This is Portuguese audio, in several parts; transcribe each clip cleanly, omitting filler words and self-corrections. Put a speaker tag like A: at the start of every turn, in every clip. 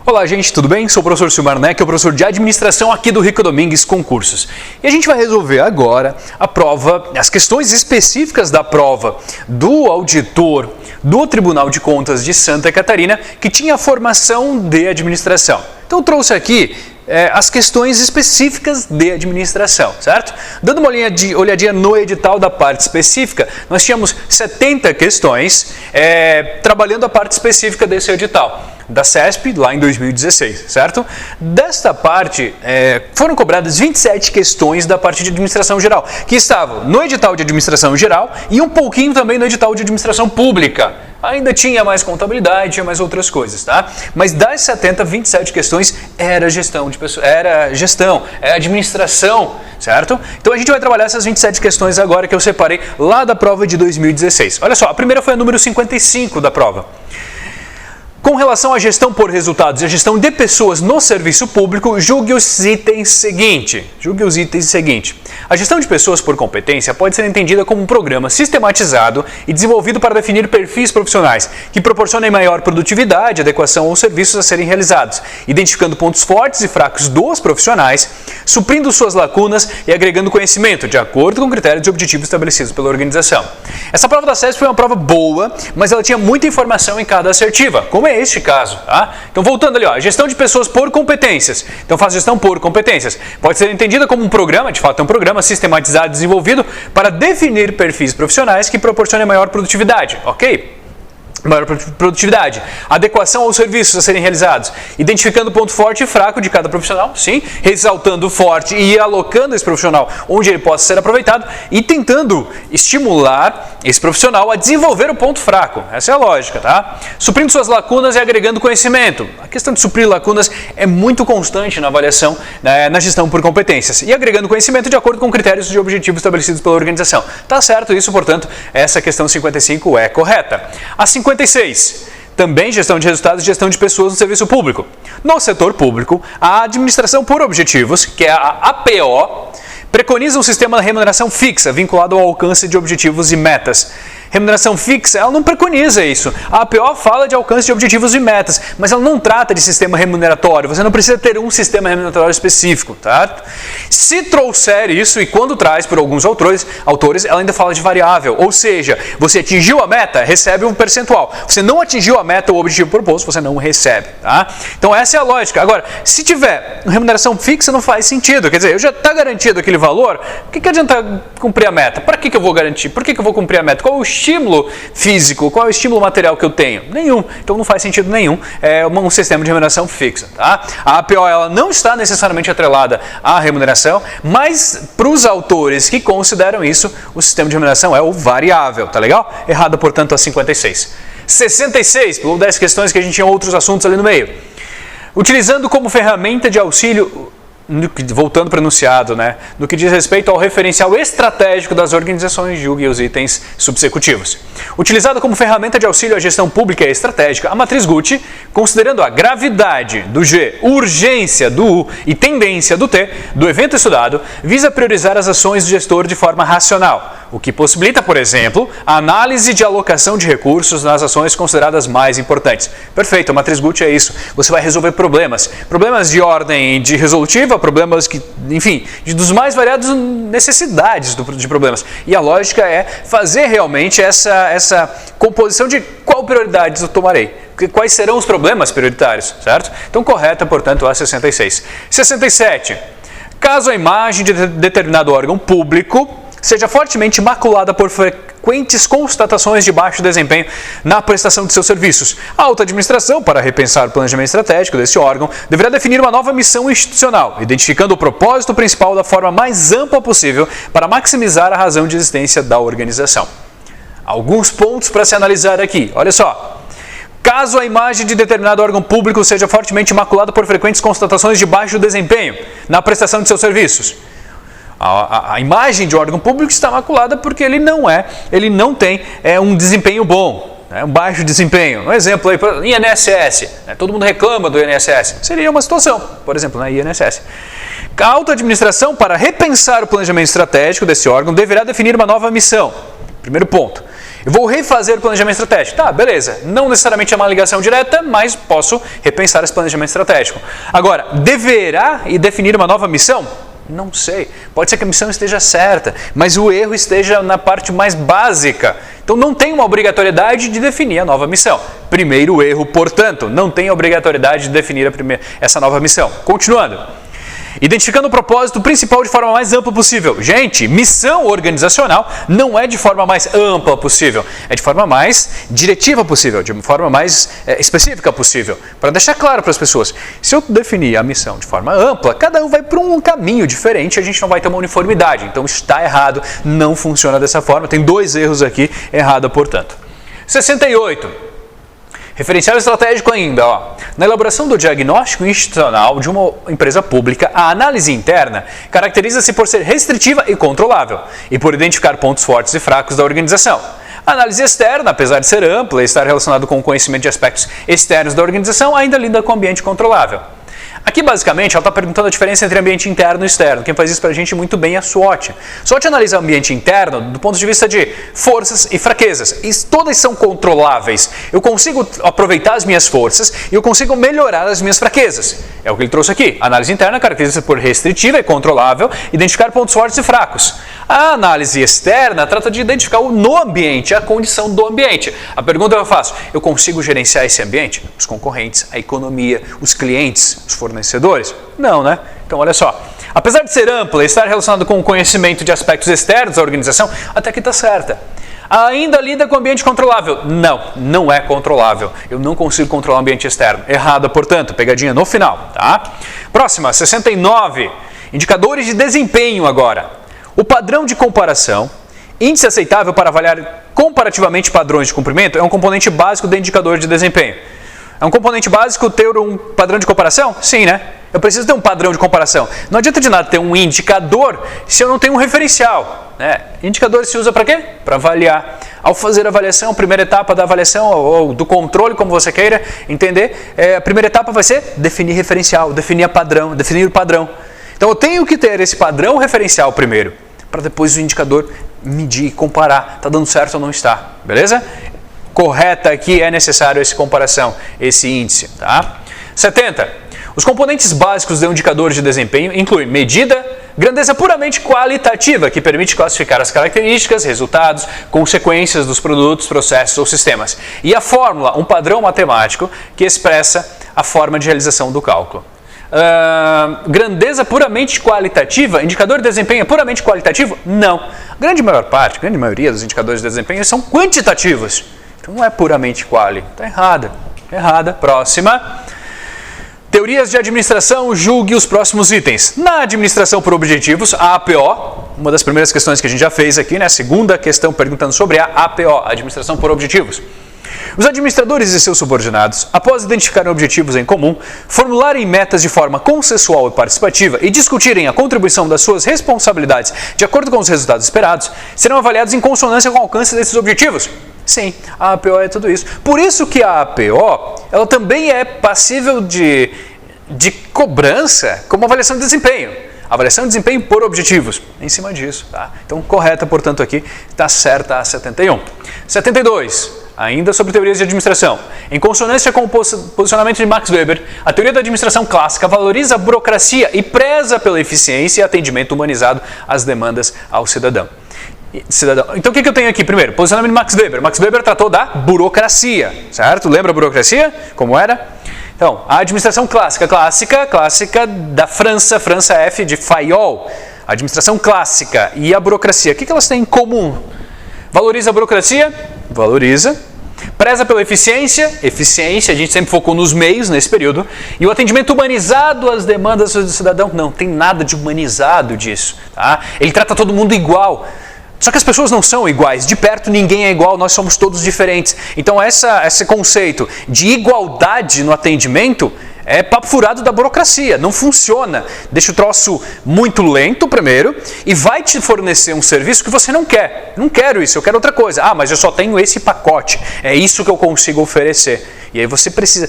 A: Olá gente, tudo bem? Sou o professor Silmar Neck, o professor de administração aqui do Rico Domingues Concursos. E a gente vai resolver agora a prova, as questões específicas da prova do auditor do Tribunal de Contas de Santa Catarina, que tinha formação de administração. Então eu trouxe aqui as questões específicas de administração, certo? Dando uma olhadinha no edital da parte específica, nós tínhamos 70 questões trabalhando a parte específica desse edital da CESP, lá em 2016, certo? Desta parte, foram cobradas 27 questões da parte de administração geral, que estavam no edital de administração geral e um pouquinho também no edital de administração pública. Ainda tinha mais contabilidade, tinha mais outras coisas, tá? Mas das 70, 27 questões era gestão de pessoas, era administração, certo? Então a gente vai trabalhar essas 27 questões agora que eu separei lá da prova de 2016. Olha só, a primeira foi a número 55 da prova. Com relação à gestão por resultados e a gestão de pessoas no serviço público, julgue os itens seguintes. A gestão de pessoas por competência pode ser entendida como um programa sistematizado e desenvolvido para definir perfis profissionais que proporcionem maior produtividade, adequação aos serviços a serem realizados, identificando pontos fortes e fracos dos profissionais, suprindo suas lacunas e agregando conhecimento, de acordo com critérios e objetivos estabelecidos pela organização. Essa prova da CESP foi uma prova boa, mas ela tinha muita informação em cada assertiva, como é este caso, tá? Então voltando ali, ó, gestão de pessoas por competências. Então faz gestão por competências. Pode ser entendida como um programa, de fato é um programa sistematizado e desenvolvido para definir perfis profissionais que proporcionem maior produtividade, ok? Maior produtividade, adequação aos serviços a serem realizados, identificando o ponto forte e fraco de cada profissional, sim, ressaltando o forte e alocando esse profissional onde ele possa ser aproveitado e tentando estimular esse profissional a desenvolver o ponto fraco. Essa é a lógica, tá? Suprindo suas lacunas e agregando conhecimento. A questão de suprir lacunas é muito constante na avaliação, na gestão por competências e agregando conhecimento de acordo com critérios e objetivos estabelecidos pela organização. Tá certo isso, portanto, essa questão 55 é correta. A 56. Também gestão de resultados e gestão de pessoas no serviço público. No setor público, a administração por objetivos, que é a APO, preconiza um sistema de remuneração fixa vinculado ao alcance de objetivos e metas. Remuneração fixa, ela não preconiza isso. A APO fala de alcance de objetivos e metas, mas ela não trata de sistema remuneratório. Você não precisa ter um sistema remuneratório específico, tá? Se trouxer isso, e quando traz por alguns autores, ela ainda fala de variável. Ou seja, você atingiu a meta, recebe um percentual. Você não atingiu a meta ou o objetivo proposto, você não recebe, tá? Então essa é a lógica. Agora, se tiver remuneração fixa, não faz sentido. Quer dizer, eu já está garantido aquele valor, o que adianta cumprir a meta? Para que eu vou garantir? Por que eu vou cumprir a meta? Qual é o estímulo físico, qual é o estímulo material que eu tenho? Nenhum. Então não faz sentido nenhum um sistema de remuneração fixa, tá? A APO ela não está necessariamente atrelada à remuneração, mas para os autores que consideram isso, o sistema de remuneração é o variável, tá legal? Errada, portanto, a 56. 66, pulou 10 questões que a gente tinha outros assuntos ali no meio. Utilizando como ferramenta de auxílio, voltando para o enunciado, né? No que diz respeito ao referencial estratégico das organizações, julgue os itens subsecutivos. Utilizada como ferramenta de auxílio à gestão pública e estratégica, a matriz Gucci, considerando a gravidade do G, urgência do U e tendência do T do evento estudado, visa priorizar as ações do gestor de forma racional, o que possibilita, por exemplo, a análise de alocação de recursos nas ações consideradas mais importantes. Perfeito, a matriz Gucci é isso. Você vai resolver problemas de ordem de resolutiva, problemas que, enfim, dos mais variados necessidades de problemas. E a lógica é fazer realmente essa composição de qual prioridades eu tomarei. Quais serão os problemas prioritários, certo? Então, correta, portanto, a 66. 67. Caso a imagem de determinado órgão público seja fortemente maculada por frequentes constatações de baixo desempenho na prestação de seus serviços, a alta administração, para repensar o planejamento estratégico desse órgão, deverá definir uma nova missão institucional, identificando o propósito principal da forma mais ampla possível para maximizar a razão de existência da organização. Alguns pontos para se analisar aqui, olha só. Caso a imagem de determinado órgão público seja fortemente maculada por frequentes constatações de baixo desempenho na prestação de seus serviços, a imagem de órgão público está maculada porque ele não tem um desempenho bom, um baixo desempenho. Um exemplo aí, INSS, todo mundo reclama do INSS, seria uma situação, por exemplo, INSS. A alta administração, para repensar o planejamento estratégico desse órgão, deverá definir uma nova missão. Primeiro ponto. Eu vou refazer o planejamento estratégico. Tá, beleza. Não necessariamente é uma ligação direta, mas posso repensar esse planejamento estratégico. Agora, deverá e definir uma nova missão? Não sei. Pode ser que a missão esteja certa, mas o erro esteja na parte mais básica. Então não tem uma obrigatoriedade de definir a nova missão. Primeiro erro, portanto, não tem obrigatoriedade de definir essa nova missão. Continuando. Identificando o propósito principal de forma mais ampla possível. Gente, missão organizacional não é de forma mais ampla possível, é de forma mais diretiva possível, de forma mais específica possível. Para deixar claro para as pessoas, se eu definir a missão de forma ampla, cada um vai para um caminho diferente, a gente não vai ter uma uniformidade. Então está errado, não funciona dessa forma. Tem 2 erros aqui, errada, portanto. 68. Referencial estratégico ainda, ó. Na elaboração do diagnóstico institucional de uma empresa pública, a análise interna caracteriza-se por ser restritiva e controlável, e por identificar pontos fortes e fracos da organização. A análise externa, apesar de ser ampla e estar relacionada com o conhecimento de aspectos externos da organização, ainda lida com o ambiente controlável. Aqui, basicamente, ela está perguntando a diferença entre ambiente interno e externo. Quem faz isso para a gente muito bem é a SWOT. SWOT analisa o ambiente interno do ponto de vista de forças e fraquezas. E todas são controláveis. Eu consigo aproveitar as minhas forças e eu consigo melhorar as minhas fraquezas. É o que ele trouxe aqui. A análise interna caracteriza-se por restritiva e controlável, identificar pontos fortes e fracos. A análise externa trata de identificar no ambiente, a condição do ambiente. A pergunta que eu faço, eu consigo gerenciar esse ambiente? Os concorrentes, a economia, os clientes, os fornecedores? Não, né? Então, olha só. Apesar de ser ampla e estar relacionado com o conhecimento de aspectos externos da organização, até aqui está certa. Ainda lida com o ambiente controlável? Não, não é controlável. Eu não consigo controlar o ambiente externo. Errada, portanto, pegadinha no final, tá? Próxima, 69. Indicadores de desempenho agora. O padrão de comparação, índice aceitável para avaliar comparativamente padrões de cumprimento, é um componente básico do indicador de desempenho. É um componente básico ter um padrão de comparação? Sim, né? Eu preciso ter um padrão de comparação. Não adianta de nada ter um indicador se eu não tenho um referencial, né? Indicador se usa para quê? Para avaliar. Ao fazer a avaliação, a primeira etapa da avaliação ou do controle, como você queira entender, a primeira etapa vai ser definir referencial, definir o padrão. Então eu tenho que ter esse padrão referencial primeiro, para depois o indicador medir, comparar, está dando certo ou não está, beleza? Correta aqui, é necessário essa comparação, esse índice, tá? 70. Os componentes básicos do indicador de desempenho incluem medida, grandeza puramente qualitativa, que permite classificar as características, resultados, consequências dos produtos, processos ou sistemas, e a fórmula, um padrão matemático que expressa a forma de realização do cálculo. Grandeza puramente qualitativa, indicador de desempenho é puramente qualitativo? Não. A grande maioria dos indicadores de desempenho são quantitativos. Então não é puramente quali. Está errada. Errada. Próxima. Teorias de administração, julgue os próximos itens. Na administração por objetivos, a APO, uma das primeiras questões que a gente já fez aqui, né? A segunda questão perguntando sobre a APO, administração por objetivos. Os administradores e seus subordinados, após identificarem objetivos em comum, formularem metas de forma consensual e participativa e discutirem a contribuição das suas responsabilidades de acordo com os resultados esperados, serão avaliados em consonância com o alcance desses objetivos. Sim, a APO é tudo isso. Por isso que a APO, ela também é passível de cobrança como avaliação de desempenho. Avaliação de desempenho por objetivos, em cima disso, tá? Então, correta, portanto, aqui, está certa a 71. 72. Ainda sobre teorias de administração. Em consonância com o posicionamento de Max Weber, a teoria da administração clássica valoriza a burocracia e preza pela eficiência e atendimento humanizado às demandas ao cidadão. Então o que eu tenho aqui? Primeiro, posicionamento de Max Weber. Max Weber tratou da burocracia, certo? Lembra a burocracia? Como era? Então, a administração clássica da França F de Fayol. A administração clássica e a burocracia, o que elas têm em comum? Valoriza a burocracia? Valoriza. Preza pela eficiência? Eficiência, a gente sempre focou nos meios nesse período. E o atendimento humanizado às demandas do cidadão? Não, tem nada de humanizado disso. Tá? Ele trata todo mundo igual. Só que as pessoas não são iguais. De perto ninguém é igual, nós somos todos diferentes. Então esse conceito de igualdade no atendimento é papo furado da burocracia, não funciona. Deixa o troço muito lento primeiro e vai te fornecer um serviço que você não quer. Não quero isso, eu quero outra coisa. Ah, mas eu só tenho esse pacote, é isso que eu consigo oferecer. E aí você precisa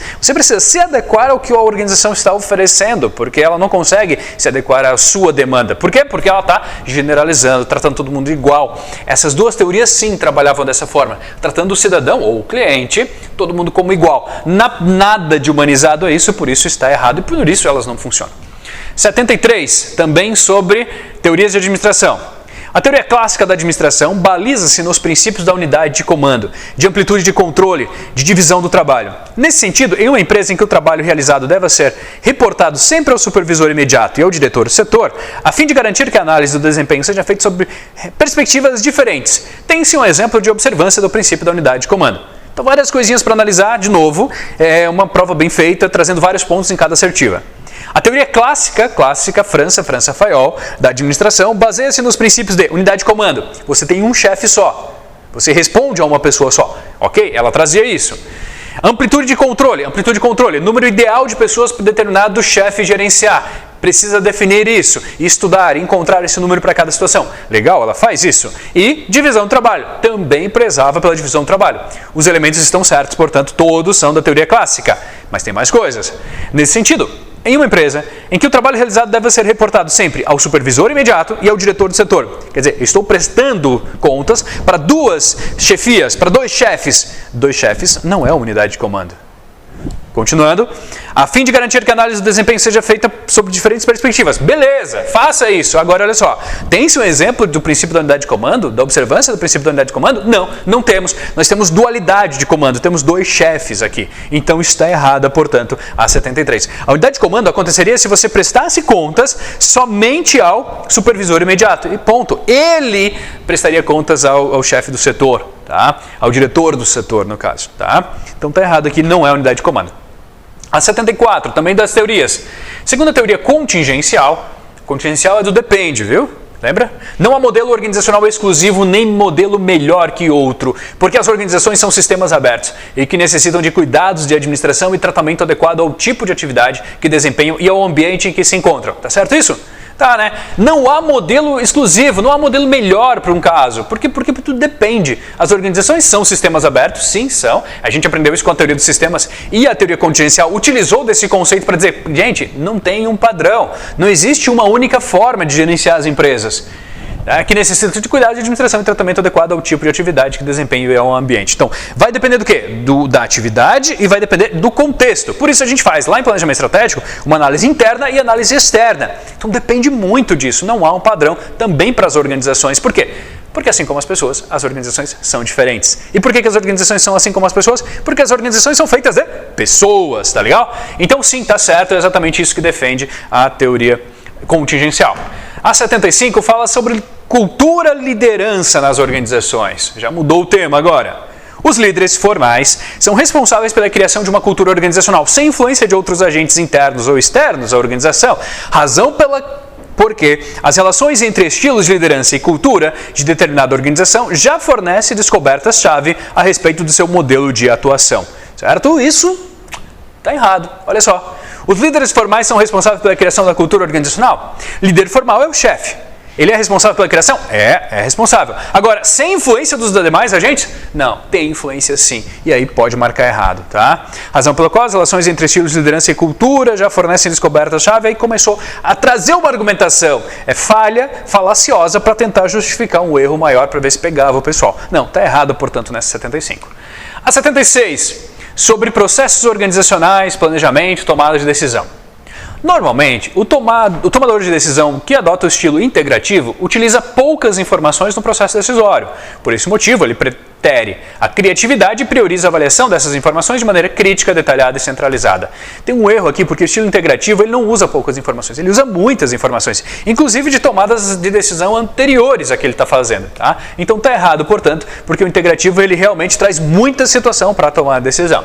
A: se adequar ao que a organização está oferecendo, porque ela não consegue se adequar à sua demanda. Por quê? Porque ela está generalizando, tratando todo mundo igual. Essas duas teorias sim trabalhavam dessa forma, tratando o cidadão ou o cliente, todo mundo como igual. Nada de humanizado é isso, por isso está errado e por isso elas não funcionam. 73, também sobre teorias de administração. A teoria clássica da administração baliza-se nos princípios da unidade de comando, de amplitude de controle, de divisão do trabalho. Nesse sentido, em uma empresa em que o trabalho realizado deve ser reportado sempre ao supervisor imediato e ao diretor do setor, a fim de garantir que a análise do desempenho seja feita sob perspectivas diferentes, tem-se um exemplo de observância do princípio da unidade de comando. Então, várias coisinhas para analisar, de novo, é uma prova bem feita, trazendo vários pontos em cada assertiva. A teoria clássica França Fayol, da administração, baseia-se nos princípios de unidade de comando. Você tem um chefe só. Você responde a uma pessoa só. Ok? Ela trazia isso. Amplitude de controle, número ideal de pessoas para determinado chefe gerenciar. Precisa definir isso, estudar, encontrar esse número para cada situação. Legal, ela faz isso. E divisão do trabalho, também prezava pela divisão do trabalho. Os elementos estão certos, portanto, todos são da teoria clássica. Mas tem mais coisas. Nesse sentido, em uma empresa em que o trabalho realizado deve ser reportado sempre ao supervisor imediato e ao diretor do setor. Quer dizer, eu estou prestando contas para duas chefias, para dois chefes. Dois chefes não é uma unidade de comando. Continuando, a fim de garantir que a análise do desempenho seja feita sob diferentes perspectivas. Beleza, faça isso. Agora, olha só, tem-se um exemplo do princípio da unidade de comando, da observância do princípio da unidade de comando? Não, não temos. Nós temos dualidade de comando, temos dois chefes aqui. Então, está errada, portanto, a 73. A unidade de comando aconteceria se você prestasse contas somente ao supervisor imediato. E ponto. Ele prestaria contas ao chefe do setor, tá? Ao diretor do setor, no caso. Tá? Então, está errado aqui, não é unidade de comando. A 74, também das teorias. Segundo a teoria contingencial é do depende, viu? Lembra? Não há modelo organizacional exclusivo nem modelo melhor que outro, porque as organizações são sistemas abertos e que necessitam de cuidados de administração e tratamento adequado ao tipo de atividade que desempenham e ao ambiente em que se encontram. Tá certo isso? Tá, né? Não há modelo exclusivo, não há modelo melhor para um caso. Porque tudo depende. As organizações são sistemas abertos? Sim, são. A gente aprendeu isso com a teoria dos sistemas e a teoria contingencial utilizou desse conceito para dizer, gente, não tem um padrão. Não existe uma única forma de gerenciar as empresas. Que necessita de cuidado de administração e tratamento adequado ao tipo de atividade que desempenha e ao ambiente. Então, vai depender do quê? Da atividade e vai depender do contexto. Por isso a gente faz lá em planejamento estratégico uma análise interna e análise externa. Então, depende muito disso. Não há um padrão também para as organizações. Por quê? Porque assim como as pessoas, as organizações são diferentes. E por que as organizações são assim como as pessoas? Porque as organizações são feitas de pessoas, tá legal? Então, sim, tá certo, é exatamente isso que defende a teoria contingencial. A 75 fala sobre cultura liderança nas organizações. Já mudou o tema agora. Os líderes formais são responsáveis pela criação de uma cultura organizacional sem influência de outros agentes internos ou externos à organização, razão porque as relações entre estilos de liderança e cultura de determinada organização já fornecem descobertas-chave a respeito do seu modelo de atuação. Certo? Isso está errado. Olha só. Os líderes formais são responsáveis pela criação da cultura organizacional? Líder formal é o chefe. Ele é responsável pela criação? É responsável. Agora, sem influência dos demais agentes? Não, tem influência sim. E aí pode marcar errado, tá? Razão pela qual as relações entre estilos de liderança e cultura já fornecem descobertas-chave. Aí começou a trazer uma argumentação falaciosa para tentar justificar um erro maior para ver se pegava o pessoal. Não, tá errado, portanto, nessa 75. A 76, sobre processos organizacionais, planejamento, tomada de decisão. Normalmente, o tomador de decisão que adota o estilo integrativo utiliza poucas informações no processo decisório. Por esse motivo, ele pretere a criatividade e prioriza a avaliação dessas informações de maneira crítica, detalhada e centralizada. Tem um erro aqui, porque o estilo integrativo ele não usa poucas informações, ele usa muitas informações, inclusive de tomadas de decisão anteriores a que ele está fazendo. Tá? Então está errado, portanto, porque o integrativo ele realmente traz muita situação para tomar a decisão.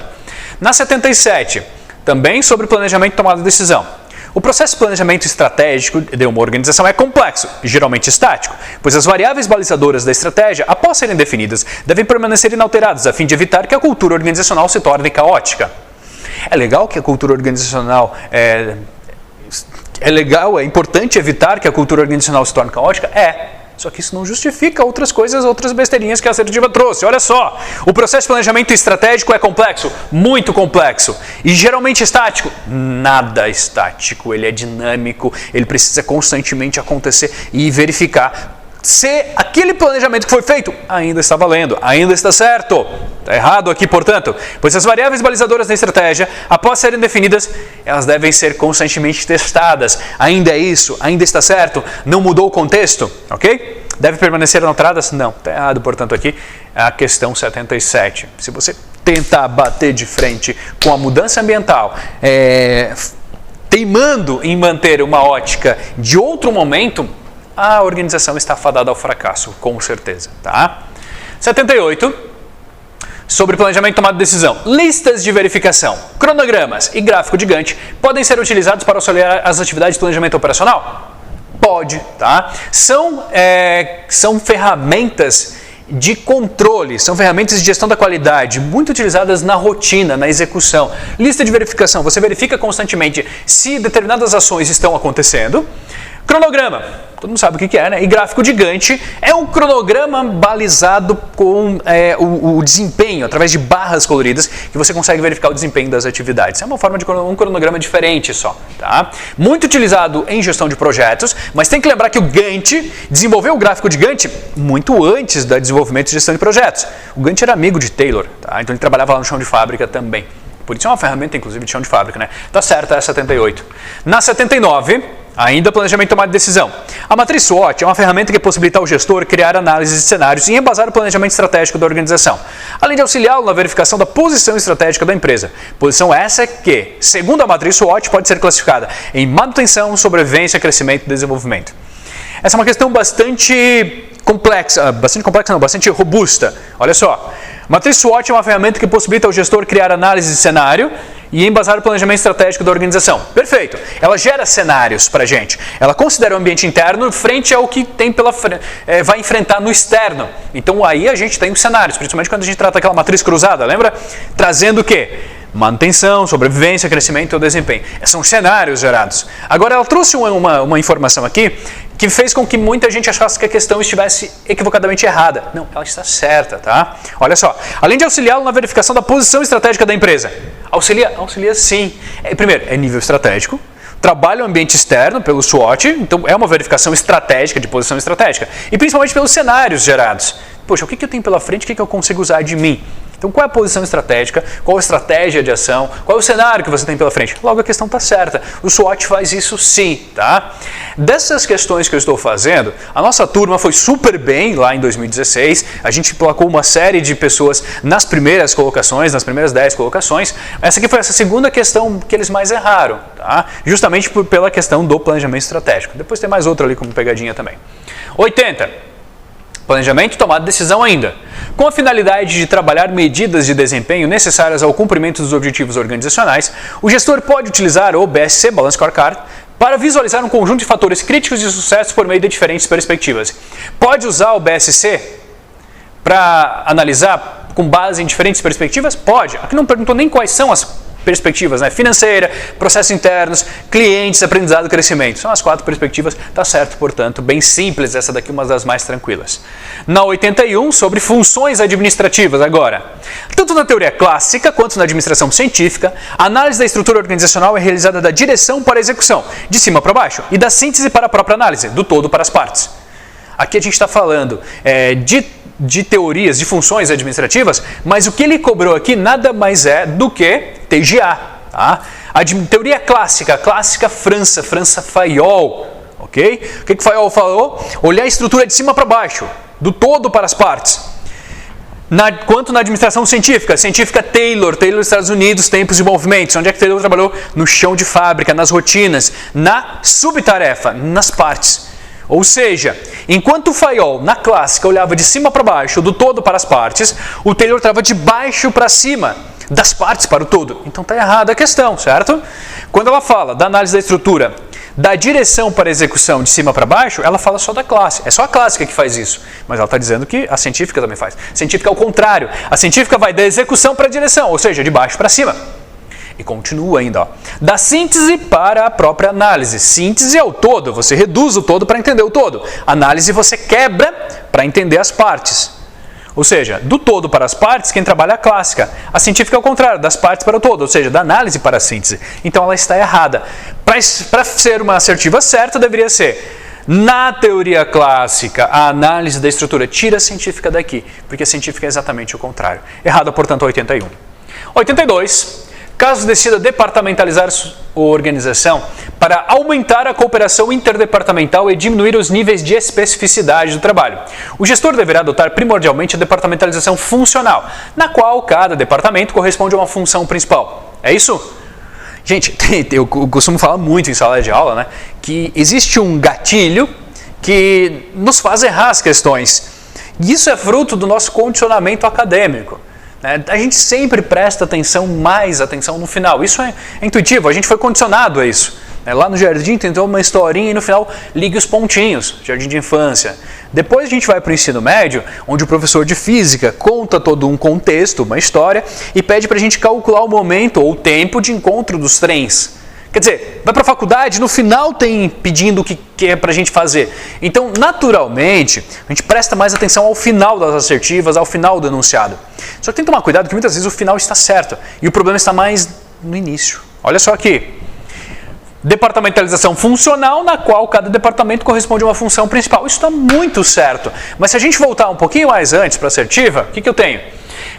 A: Na 77, também sobre planejamento e tomada de decisão. O processo de planejamento estratégico de uma organização é complexo e geralmente estático, pois as variáveis balizadoras da estratégia, após serem definidas, devem permanecer inalteradas a fim de evitar que a cultura organizacional se torne caótica. É legal que a cultura organizacional é importante evitar que a cultura organizacional se torne caótica? Só que isso não justifica outras coisas, outras besteirinhas que a assertiva trouxe. Olha só, o processo de planejamento estratégico é complexo, muito complexo. E geralmente estático? Nada estático, ele é dinâmico, ele precisa constantemente acontecer e verificar se aquele planejamento que foi feito ainda está valendo, ainda está certo. Está errado aqui, portanto, pois as variáveis balizadoras da estratégia, após serem definidas, elas devem ser constantemente testadas. Ainda é isso? Ainda está certo? Não mudou o contexto? Ok? Deve permanecer alteradas? Não, está errado, portanto, aqui é a questão 77. Se você tentar bater de frente com a mudança ambiental, teimando em manter uma ótica de outro momento, a organização está fadada ao fracasso, com certeza. Tá? 78. Sobre planejamento e tomada de decisão. Listas de verificação, cronogramas e gráfico de Gantt podem ser utilizados para auxiliar as atividades de planejamento operacional? Pode. Tá? São ferramentas de controle, são ferramentas de gestão da qualidade, muito utilizadas na rotina, na execução. Lista de verificação, você verifica constantemente se determinadas ações estão acontecendo. Cronograma, todo mundo sabe o que é, né? E gráfico de Gantt é um cronograma balizado com o desempenho, através de barras coloridas, que você consegue verificar o desempenho das atividades. É uma forma de um cronograma diferente só, tá? Muito utilizado em gestão de projetos, mas tem que lembrar que o Gantt desenvolveu o gráfico de Gantt muito antes do desenvolvimento de gestão de projetos. O Gantt era amigo de Taylor, tá? Então ele trabalhava lá no chão de fábrica também. Por isso é uma ferramenta, inclusive, de chão de fábrica, né? Tá certo, é a 78. Na 79... ainda planejamento e tomada de decisão. A matriz SWOT é uma ferramenta que possibilita ao gestor criar análises de cenários e embasar o planejamento estratégico da organização, além de auxiliá-lo na verificação da posição estratégica da empresa. Posição essa que, segundo a matriz SWOT, pode ser classificada em manutenção, sobrevivência, crescimento e desenvolvimento. Essa é uma questão bastante robusta. Olha só, a matriz SWOT é uma ferramenta que possibilita ao gestor criar análise de cenário e embasar o planejamento estratégico da organização. Perfeito. Ela gera cenários para a gente. Ela considera o ambiente interno frente ao que tem vai enfrentar no externo. Então aí a gente tem os cenários, principalmente quando a gente trata aquela matriz cruzada, lembra? Trazendo o quê? Manutenção, sobrevivência, crescimento ou desempenho. São cenários gerados. Agora ela trouxe uma informação aqui que fez com que muita gente achasse que a questão estivesse equivocadamente errada. Não, ela está certa, tá? Olha só, além de auxiliá-lo na verificação da posição estratégica da empresa. Auxilia sim. Primeiro, é nível estratégico. Trabalha o ambiente externo pelo SWOT, então é uma verificação estratégica, de posição estratégica. E principalmente pelos cenários gerados. Poxa, o que eu tenho pela frente, o que eu consigo usar de mim? Então, qual é a posição estratégica, qual a estratégia de ação, qual é o cenário que você tem pela frente? Logo, a questão está certa. O SWOT faz isso sim, tá? Dessas questões que eu estou fazendo, a nossa turma foi super bem lá em 2016. A gente placou uma série de pessoas nas primeiras colocações, nas primeiras 10 colocações. Essa aqui foi essa segunda questão que eles mais erraram, tá? Justamente pela questão do planejamento estratégico. Depois tem mais outra ali como pegadinha também. 80. Planejamento e tomada de decisão ainda. Com a finalidade de trabalhar medidas de desempenho necessárias ao cumprimento dos objetivos organizacionais, o gestor pode utilizar o BSC, Balance Scorecard, para visualizar um conjunto de fatores críticos de sucesso por meio de diferentes perspectivas. Pode usar o BSC para analisar com base em diferentes perspectivas? Pode. Aqui não perguntou nem quais são as perspectivas, né? Financeira, processos internos, clientes, aprendizado e crescimento. São as 4 perspectivas, tá certo, portanto, bem simples, essa daqui é uma das mais tranquilas. Na 81, sobre funções administrativas agora. Tanto na teoria clássica quanto na administração científica, a análise da estrutura organizacional é realizada da direção para a execução, de cima para baixo, e da síntese para a própria análise, do todo para as partes. Aqui a gente está falando de teorias, de funções administrativas, mas o que ele cobrou aqui nada mais é do que TGA. Tá? A teoria clássica França Fayol. Okay? O que Fayol falou? Olhar a estrutura de cima para baixo, do todo para as partes. Quanto na administração científica Taylor dos Estados Unidos, tempos e movimentos. Onde é que Taylor trabalhou? No chão de fábrica, nas rotinas, na subtarefa, nas partes. Ou seja, enquanto o Fayol, na clássica, olhava de cima para baixo, do todo para as partes, o Taylor estava de baixo para cima, das partes para o todo. Então está errada a questão, certo? Quando ela fala da análise da estrutura, da direção para a execução de cima para baixo, ela fala só da classe. É só a clássica que faz isso. Mas ela está dizendo que a científica também faz. A científica é o contrário. A científica vai da execução para a direção, ou seja, de baixo para cima. E continua ainda, ó. Da síntese para a própria análise. Síntese é o todo, você reduz o todo para entender o todo. Análise você quebra para entender as partes. Ou seja, do todo para as partes, quem trabalha é a clássica. A científica é o contrário, das partes para o todo, ou seja, da análise para a síntese. Então ela está errada. Para ser uma assertiva certa, deveria ser: na teoria clássica, a análise da estrutura. Tira a científica daqui, porque a científica é exatamente o contrário. Errada, portanto, 81. 82. Caso decida departamentalizar a organização para aumentar a cooperação interdepartamental e diminuir os níveis de especificidade do trabalho, o gestor deverá adotar primordialmente a departamentalização funcional, na qual cada departamento corresponde a uma função principal. É isso? Gente, eu costumo falar muito em sala de aula, né, que existe um gatilho que nos faz errar as questões. E isso é fruto do nosso condicionamento acadêmico. A gente sempre presta mais atenção no final. Isso é intuitivo, a gente foi condicionado a isso. Lá no jardim tentou uma historinha e no final ligue os pontinhos, jardim de infância. Depois a gente vai para o ensino médio, onde o professor de física conta todo um contexto, uma história, e pede para a gente calcular o momento ou o tempo de encontro dos trens. Quer dizer, vai para a faculdade, no final tem pedindo o que é para a gente fazer. Então, naturalmente, a gente presta mais atenção ao final das assertivas, ao final do enunciado. Só que tem que tomar cuidado que muitas vezes o final está certo e o problema está mais no início. Olha só aqui. Departamentalização funcional, na qual cada departamento corresponde a uma função principal. Isso está muito certo. Mas se a gente voltar um pouquinho mais antes para a assertiva, o que eu tenho?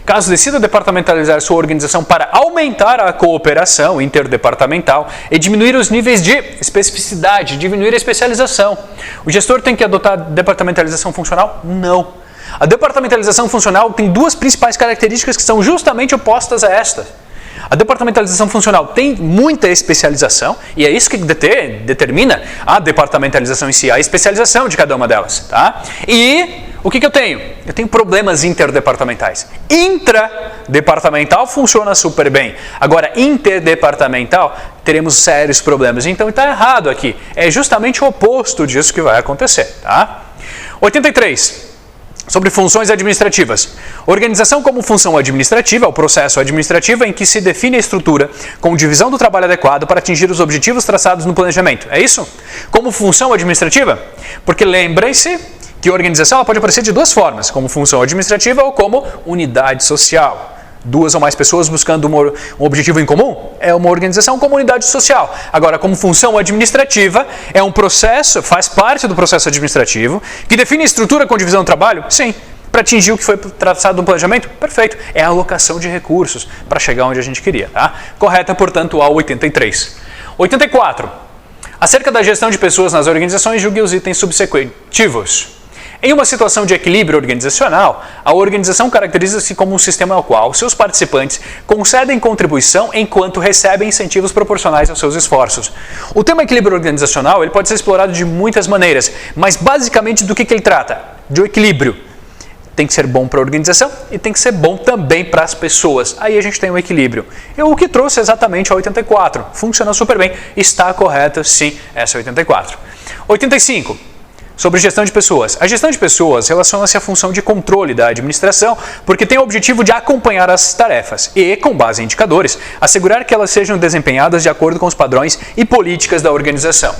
A: Caso decida departamentalizar sua organização para aumentar a cooperação interdepartamental e diminuir os níveis de especificidade, diminuir a especialização, o gestor tem que adotar a departamentalização funcional? Não. A departamentalização funcional tem duas principais características que são justamente opostas a estas. A departamentalização funcional tem muita especialização e é isso que determina a departamentalização em si, a especialização de cada uma delas. Tá? E o que eu tenho? Eu tenho problemas interdepartamentais. Intradepartamental funciona super bem. Agora, interdepartamental, teremos sérios problemas. Então está errado aqui. É justamente o oposto disso que vai acontecer. Tá? 83. Sobre funções administrativas. Organização como função administrativa é o processo administrativo em que se define a estrutura com divisão do trabalho adequado para atingir os objetivos traçados no planejamento. É isso? Como função administrativa? Porque lembrem-se que a organização ela pode aparecer de duas formas, como função administrativa ou como unidade social. Duas ou mais pessoas buscando um objetivo em comum é uma organização como unidade social. Agora, como função administrativa, é um processo, faz parte do processo administrativo, que define a estrutura com divisão do trabalho? Sim. Para atingir o que foi traçado no planejamento? Perfeito. É a alocação de recursos para chegar onde a gente queria. Tá? Correta, portanto, a 83. 84. Acerca da gestão de pessoas nas organizações, julgue os itens subsequentivos. Em uma situação de equilíbrio organizacional, a organização caracteriza-se como um sistema ao qual seus participantes concedem contribuição enquanto recebem incentivos proporcionais aos seus esforços. O tema equilíbrio organizacional ele pode ser explorado de muitas maneiras, mas basicamente do que ele trata? De um equilíbrio. Tem que ser bom para a organização e tem que ser bom também para as pessoas. Aí a gente tem um equilíbrio. E o que trouxe exatamente a 84. Funciona super bem. Está correta, sim, essa é 84. 85. Sobre gestão de pessoas. A gestão de pessoas relaciona-se à função de controle da administração, porque tem o objetivo de acompanhar as tarefas e, com base em indicadores, assegurar que elas sejam desempenhadas de acordo com os padrões e políticas da organização.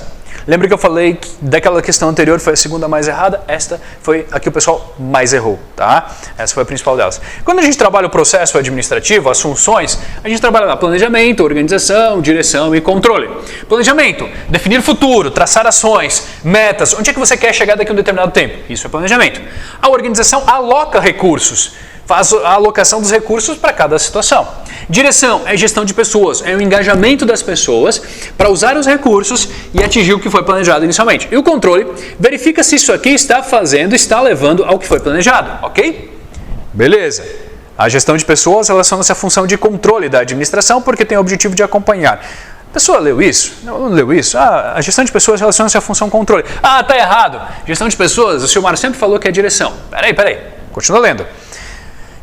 A: Lembra que eu falei que daquela questão anterior foi a segunda mais errada? Esta foi a que o pessoal mais errou, tá? Essa foi a principal delas. Quando a gente trabalha o processo administrativo, as funções, a gente trabalha lá planejamento, organização, direção e controle. Planejamento, definir futuro, traçar ações, metas, onde é que você quer chegar daqui a um determinado tempo? Isso é planejamento. A organização aloca recursos, faz a alocação dos recursos para cada situação. Direção é gestão de pessoas, é o engajamento das pessoas para usar os recursos e atingir o que foi planejado inicialmente. E o controle verifica se isso aqui está levando ao que foi planejado, ok? Beleza. A gestão de pessoas relaciona-se à função de controle da administração porque tem o objetivo de acompanhar. A pessoa leu isso? Não leu isso? A gestão de pessoas relaciona-se à função controle. Tá errado. Gestão de pessoas, o Silmar sempre falou que é direção. Peraí. Continua lendo.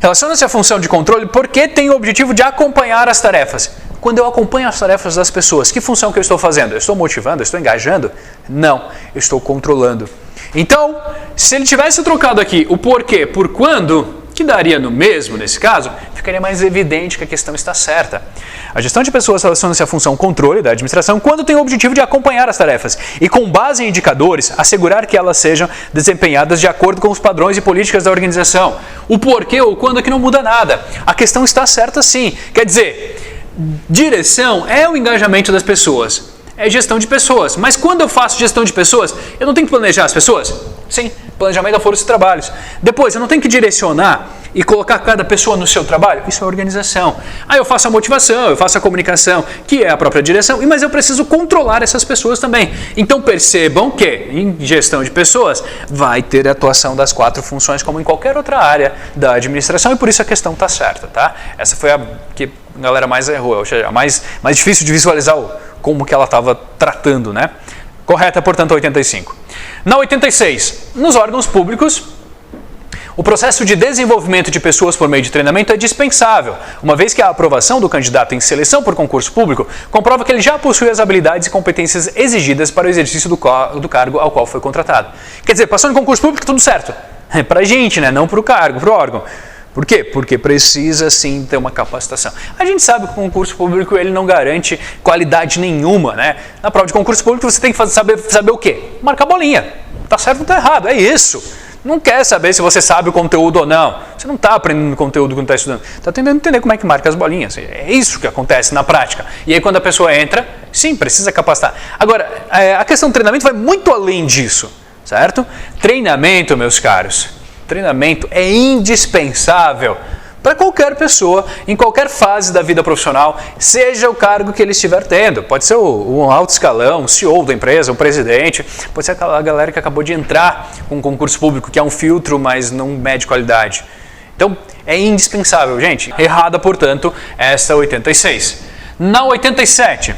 A: Relaciona-se à função de controle porque tem o objetivo de acompanhar as tarefas. Quando eu acompanho as tarefas das pessoas, que função que eu estou fazendo? Eu estou motivando? Eu estou engajando? Não, eu estou controlando. Então, se ele tivesse trocado aqui o porquê por quando, o que daria no mesmo nesse caso, ficaria mais evidente que a questão está certa. A gestão de pessoas relaciona-se à função controle da administração quando tem o objetivo de acompanhar as tarefas e, com base em indicadores, assegurar que elas sejam desempenhadas de acordo com os padrões e políticas da organização. O porquê ou quando é que não muda nada. A questão está certa sim. Quer dizer, direção é o engajamento das pessoas, é gestão de pessoas. Mas quando eu faço gestão de pessoas, eu não tenho que planejar as pessoas? Sim, planejamento da força de trabalhos. Depois, eu não tenho que direcionar e colocar cada pessoa no seu trabalho? Isso é organização. Aí eu faço a motivação, eu faço a comunicação, que é a própria direção, mas eu preciso controlar essas pessoas também. Então percebam que em gestão de pessoas vai ter a atuação das 4 funções como em qualquer outra área da administração e por isso a questão está certa, tá? Essa foi a que a galera mais errou, ou seja, a mais difícil de visualizar como que ela estava tratando, né? Correta, portanto, 85. Na 86, nos órgãos públicos, o processo de desenvolvimento de pessoas por meio de treinamento é dispensável, uma vez que a aprovação do candidato em seleção por concurso público comprova que ele já possui as habilidades e competências exigidas para o exercício do cargo ao qual foi contratado. Quer dizer, passou no concurso público, tudo certo. É pra gente, né? Não para o cargo, para o órgão. Por quê? Porque precisa sim ter uma capacitação. A gente sabe que o concurso público ele não garante qualidade nenhuma, né? Na prova de concurso público você tem que saber o quê? Marcar bolinha. Tá certo ou tá errado, é isso. Não quer saber se você sabe o conteúdo ou não. Você não está aprendendo conteúdo quando está estudando. Está tentando entender como é que marca as bolinhas. É isso que acontece na prática. E aí quando a pessoa entra, sim, precisa capacitar. Agora, a questão do treinamento vai muito além disso, certo? Treinamento, meus caros. Treinamento é indispensável para qualquer pessoa, em qualquer fase da vida profissional, seja o cargo que ele estiver tendo. Pode ser um alto escalão, um CEO da empresa, um presidente, pode ser aquela galera que acabou de entrar com um concurso público, que é um filtro, mas não mede qualidade. Então, é indispensável, gente. Errada, portanto, essa 86. Na 87...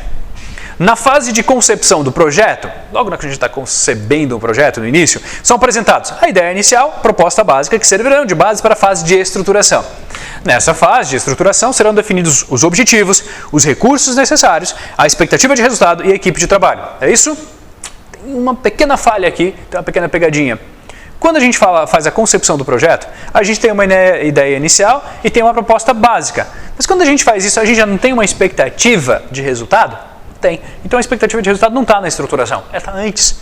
A: Na fase de concepção do projeto, logo na que a gente está concebendo um projeto no início, são apresentados a ideia inicial, proposta básica, que servirão de base para a fase de estruturação. Nessa fase de estruturação serão definidos os objetivos, os recursos necessários, a expectativa de resultado e a equipe de trabalho. É isso? Tem uma pequena falha aqui, tem uma pequena pegadinha. Quando a gente faz a concepção do projeto, a gente tem uma ideia inicial e tem uma proposta básica. Mas quando a gente faz isso, a gente já não tem uma expectativa de resultado? Tem. Então a expectativa de resultado não está na estruturação, ela está antes.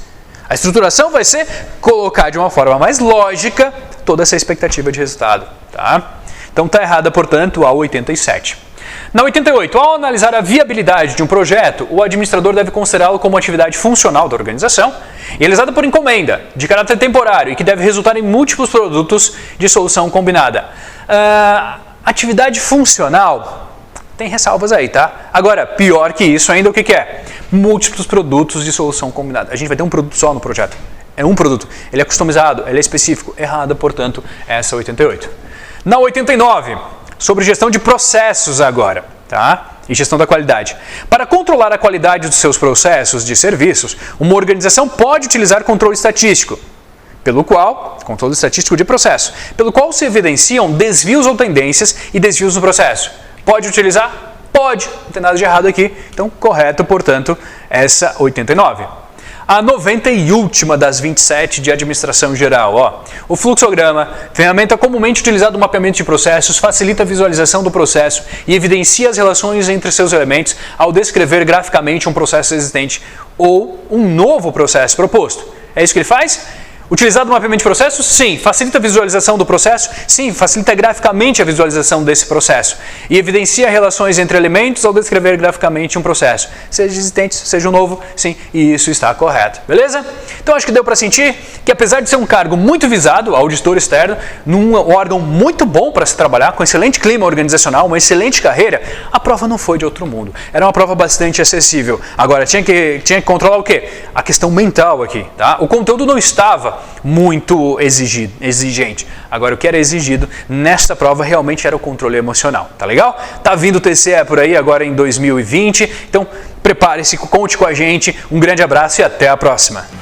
A: A estruturação vai ser colocar de uma forma mais lógica toda essa expectativa de resultado. Tá? Então está errada, portanto, a 87. Na 88, ao analisar a viabilidade de um projeto, o administrador deve considerá-lo como atividade funcional da organização, realizada por encomenda, de caráter temporário e que deve resultar em múltiplos produtos de solução combinada. Atividade funcional... Tem ressalvas aí, tá? Agora, pior que isso ainda, o que é? Múltiplos produtos de solução combinada. A gente vai ter um produto só no projeto. É um produto. Ele é customizado, ele é específico. Errada, portanto, essa 88. Na 89, sobre gestão de processos agora, tá? E gestão da qualidade. Para controlar a qualidade dos seus processos de serviços, uma organização pode utilizar controle estatístico, controle estatístico de processo, pelo qual se evidenciam desvios ou tendências e desvios no processo. Pode utilizar? Pode. Não tem nada de errado aqui. Então, correto, portanto, essa 89. A 90 e última das 27 de administração geral. Ó. O fluxograma, ferramenta comumente utilizada no mapeamento de processos, facilita a visualização do processo e evidencia as relações entre seus elementos ao descrever graficamente um processo existente ou um novo processo proposto. É isso que ele faz? Utilizado no mapeamento de processos? Sim. Facilita a visualização do processo? Sim. Facilita graficamente a visualização desse processo. E evidencia relações entre elementos ao descrever graficamente um processo. Seja existente, seja um novo, sim. E isso está correto. Beleza? Então acho que deu para sentir que apesar de ser um cargo muito visado, auditor externo, num órgão muito bom para se trabalhar, com excelente clima organizacional, uma excelente carreira, a prova não foi de outro mundo. Era uma prova bastante acessível. Agora, tinha que controlar o quê? A questão mental aqui. Tá? O conteúdo não estava muito exigente. Agora, o que era exigido nesta prova realmente era o controle emocional, tá legal? Tá vindo o TCE por aí agora em 2020, então prepare-se, conte com a gente, um grande abraço e até a próxima!